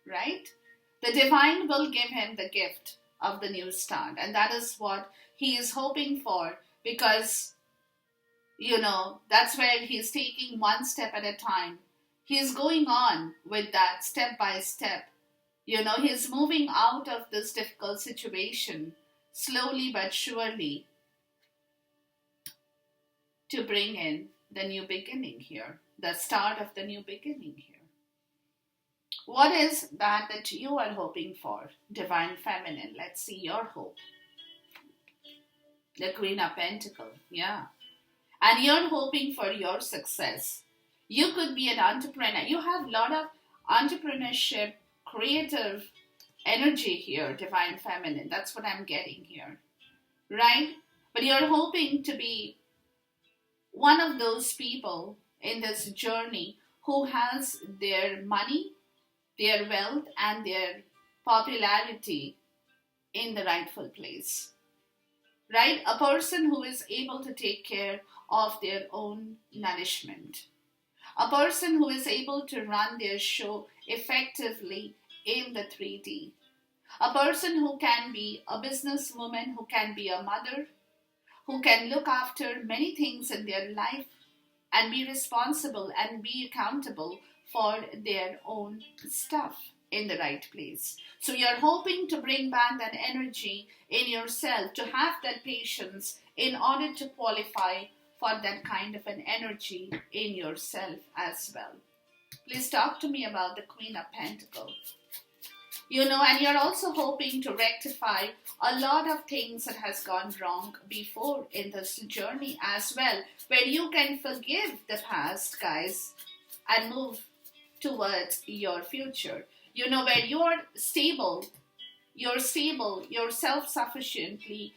right? The divine will give him the gift of the new start, and that is what he is hoping for, because that's where he's taking one step at a time. He's going on with that step by step. He's moving out of this difficult situation slowly but surely to bring in the new beginning here, the start of the new beginning here. What is that you are hoping for, Divine Feminine? Let's see your hope. The Queen of Pentacles, yeah. And you're hoping for your success. You could be an entrepreneur. You have a lot of entrepreneurship, creative energy here, Divine Feminine. That's what I'm getting here, right? But you're hoping to be one of those people in this journey who has their money, their wealth, and their popularity in the rightful place, right? A person who is able to take care of their own nourishment. A person who is able to run their show effectively in the 3D. A person who can be a businesswoman, who can be a mother, who can look after many things in their life and be responsible and be accountable for their own stuff in the right place. So you're hoping to bring back that energy in yourself, to have that patience in order to qualify for that kind of an energy in yourself as well. Please talk to me about the Queen of Pentacles. And you're also hoping to rectify a lot of things that has gone wrong before in this journey as well, where you can forgive the past, guys, and move towards your future. Where you're stable, you're self-sufficiently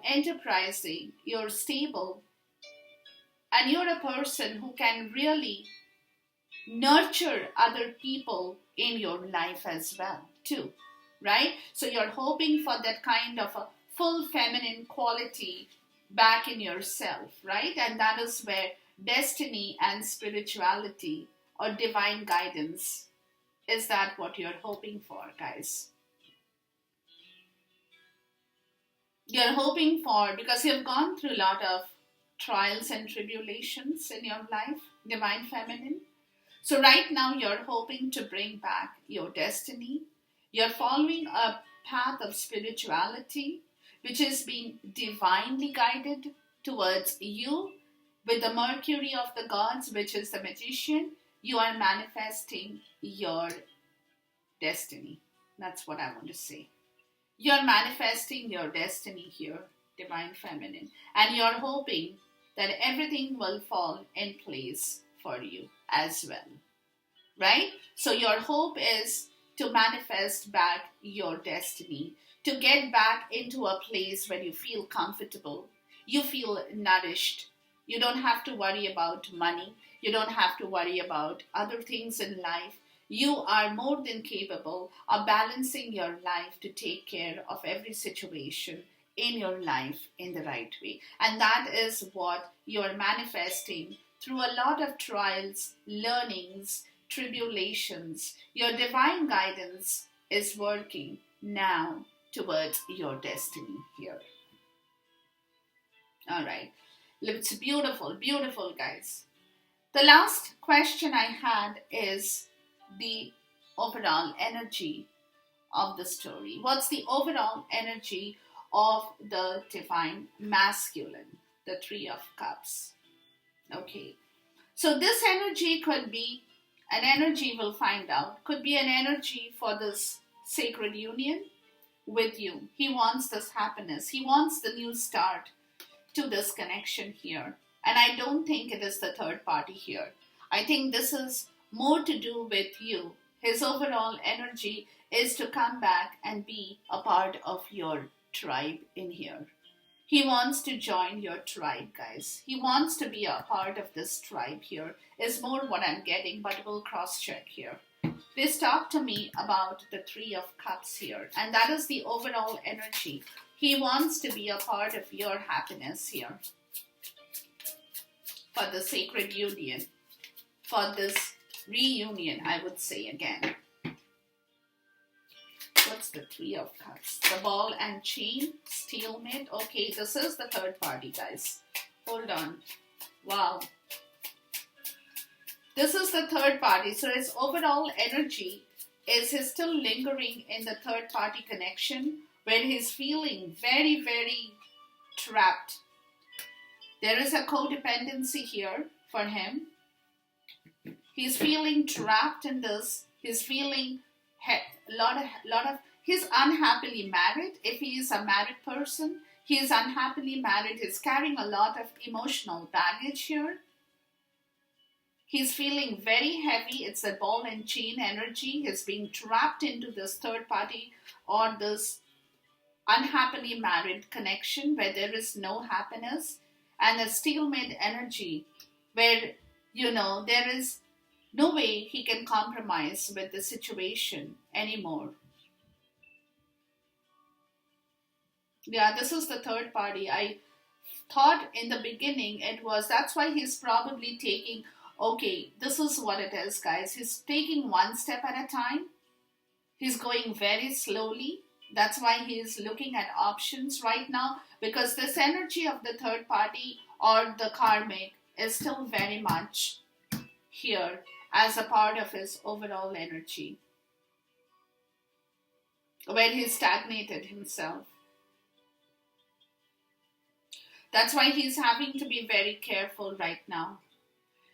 enterprising, you're stable, and you're a person who can really nurture other people in your life as well, too, right? So you're hoping for that kind of a full feminine quality back in yourself, right? And that is where destiny and spirituality or divine guidance, is that what you're hoping for, guys? You're hoping for, because you've gone through a lot of trials and tribulations in your life, Divine Feminine. So right now you're hoping to bring back your destiny. You're following a path of spirituality, which is being divinely guided towards you. With the Mercury of the gods, which is the magician, you are manifesting your destiny. That's what I want to say. You're manifesting your destiny here, Divine Feminine. And you're hoping that everything will fall in place for you as well, right? So your hope is to manifest back your destiny, to get back into a place where you feel comfortable, you feel nourished. You don't have to worry about money. You don't have to worry about other things in life. You are more than capable of balancing your life to take care of every situation in your life in the right way. And that is what you're manifesting through a lot of trials, learnings, tribulations, your divine guidance is working now towards your destiny here. All right. It's beautiful, beautiful, guys. The last question I had is the overall energy of the story. What's the overall energy of the divine masculine, the Three of Cups? Okay. So this energy could be an energy, we'll find out, could be an energy for this sacred union with you. He wants this happiness. He wants the new start to this connection here. And I don't think it is the third party here. I think this is more to do with you. His overall energy is to come back and be a part of your tribe in here. He wants to join your tribe, guys. He wants to be a part of this tribe here, is more what I'm getting, but we'll cross-check here. This talk to me about the Three of Cups here, and that is the overall energy. He wants to be a part of your happiness here for the sacred union, for this reunion, I would say again. What's the Three of Cups? The ball and chain, stalemate. Okay, this is the third party, guys. Hold on. Wow. This is the third party. So his overall energy is he's still lingering in the third party connection where he's feeling very, very trapped. There is a codependency here for him. He's feeling trapped in this. He's feeling lot of he's unhappily married. If he is a married person, he is unhappily married. He's carrying a lot of emotional baggage here. He's feeling very heavy. It's a ball and chain energy. He's being trapped into this third party or this unhappily married connection where there is no happiness, and a stalemate energy where, there is no way he can compromise with the situation anymore. Yeah, this is the third party. I thought in the beginning that's why he's probably taking, okay, this is what it is, guys. He's taking one step at a time. He's going very slowly. That's why he's looking at options right now, because this energy of the third party or the karmic is still very much here as a part of his overall energy, where he stagnated himself. That's why he's having to be very careful right now.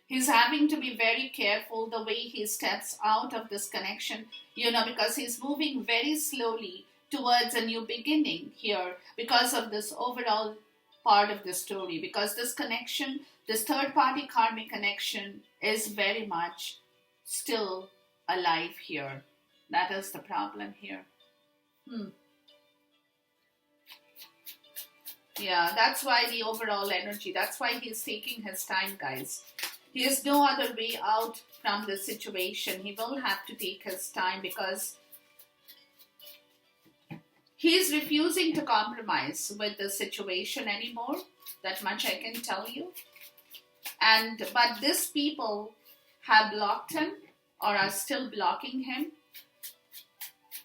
He's having to be very careful the way he steps out of this connection, because he's moving very slowly towards a new beginning here because of this overall part of the story. Because this connection, this third party karmic connection is very much still alive here. That is the problem here. Yeah, that's why the overall energy, that's why he's taking his time, guys. He has no other way out from this situation. He will have to take his time because he's refusing to compromise with the situation anymore. That much I can tell you. But these people have blocked him or are still blocking him.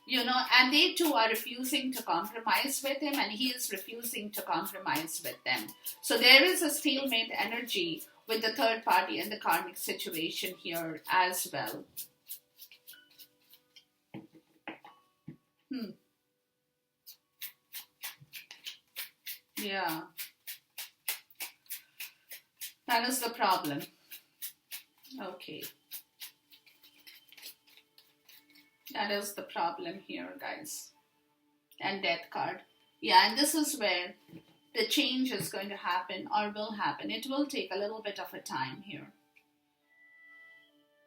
And they too are refusing to compromise with him, and he is refusing to compromise with them. So there is a stalemate energy with the third party and the karmic situation here as well. Yeah. That is the problem. Okay. That is the problem here, guys. And Death card. Yeah, and this is where the change is going to happen or will happen. It will take a little bit of a time here.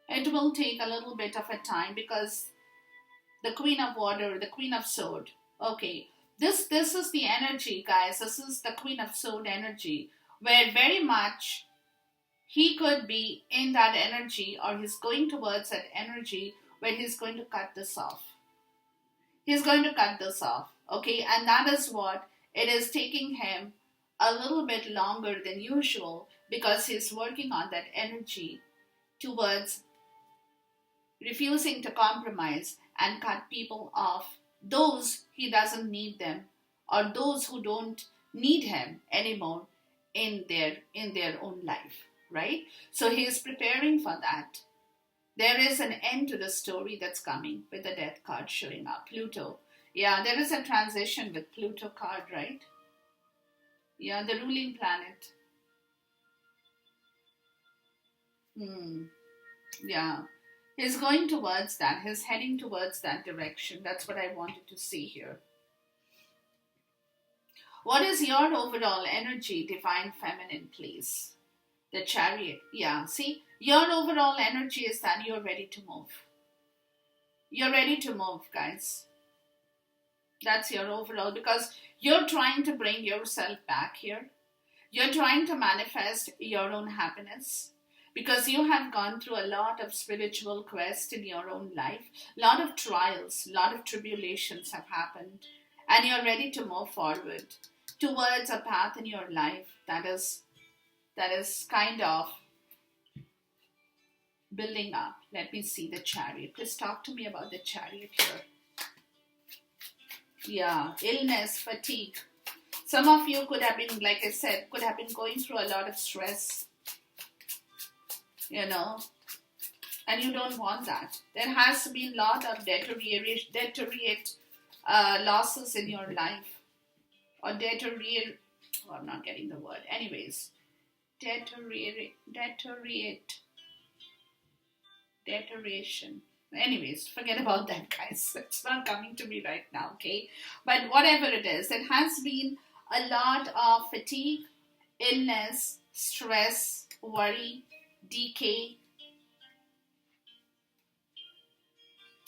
It will take a little bit of a time because the Queen of Water, the Queen of Sword. Okay, this is the energy, guys. This is the Queen of Sword energy, where very much he could be in that energy, or he's going towards that energy where he's going to cut this off. He's going to cut this off, okay? And that is what it is taking him a little bit longer than usual, because he's working on that energy towards refusing to compromise and cut people off, those he doesn't need them, or those who don't need him anymore in their own life, right? So he is preparing for that. There is an end to the story that's coming with the death card showing up. Pluto. Yeah, there is a transition with Pluto card, right? Yeah, the ruling planet. Yeah. He's going towards that. He's heading towards that direction. That's what I wanted to see here. What is your overall energy, Divine Feminine, please? The Chariot. Yeah, see, your overall energy is that you're ready to move. You're ready to move, guys. That's your overall, because you're trying to bring yourself back here. You're trying to manifest your own happiness because you have gone through a lot of spiritual quest in your own life. A lot of trials, a lot of tribulations have happened, and you're ready to move forward towards a path in your life that is kind of building up. Let me see the Chariot. Please talk to me about the Chariot here. Yeah, illness, fatigue. Some of you could have been, like I said, could have been going through a lot of stress, and you don't want that. There has been a lot of deteriorate losses in your life, or I'm not getting the word. Anyways, deterioration. Anyways, forget about that, guys. It's not coming to me right now, okay? But whatever it is, there has been a lot of fatigue, illness, stress, worry, decay,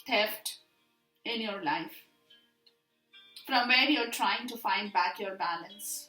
theft in your life, from where you're trying to find back your balance,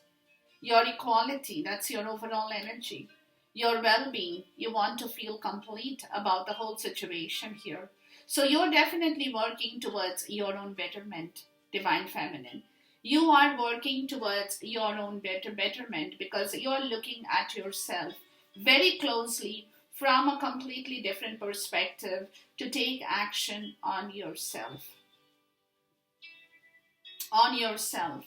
your equality. That's your overall energy, your well-being. You want to feel complete about the whole situation here. So you're definitely working towards your own betterment, Divine Feminine. You are working towards your own betterment because you're looking at yourself very closely from a completely different perspective to take action on yourself. On yourself.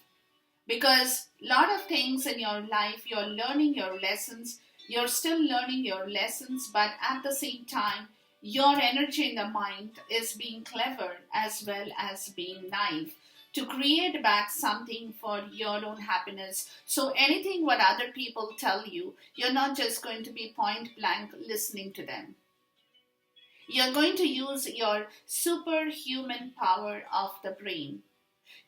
Because a lot of things in your life, you're learning your lessons, you're still learning your lessons, but at the same time, your energy in the mind is being clever as well as being naive to create back something for your own happiness. So anything what other people tell you, you're not just going to be point blank listening to them. You're going to use your superhuman power of the brain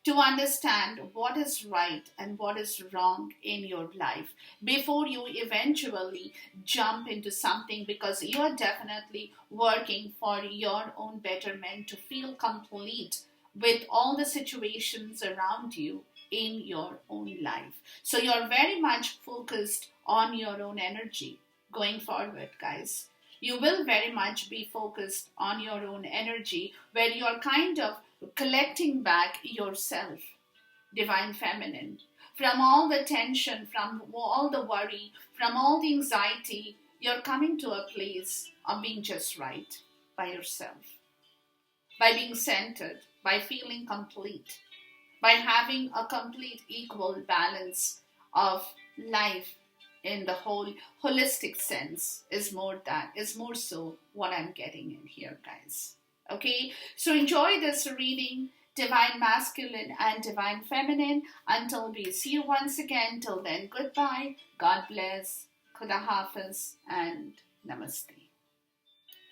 to understand what is right and what is wrong in your life before you eventually jump into something, because you are definitely working for your own betterment to feel complete with all the situations around you in your own life. So you're very much focused on your own energy going forward, guys. You will very much be focused on your own energy where you're kind of collecting back yourself, Divine Feminine, from all the tension, from all the worry, from all the anxiety. You're coming to a place of being just right by yourself, by being centered, by feeling complete, by having a complete equal balance of life in the whole holistic sense is more so what I'm getting in here, guys. Okay, so enjoy this reading, Divine Masculine and Divine Feminine. Until we see you once again, till then, goodbye, God bless, Khuda Hafiz, and Namaste.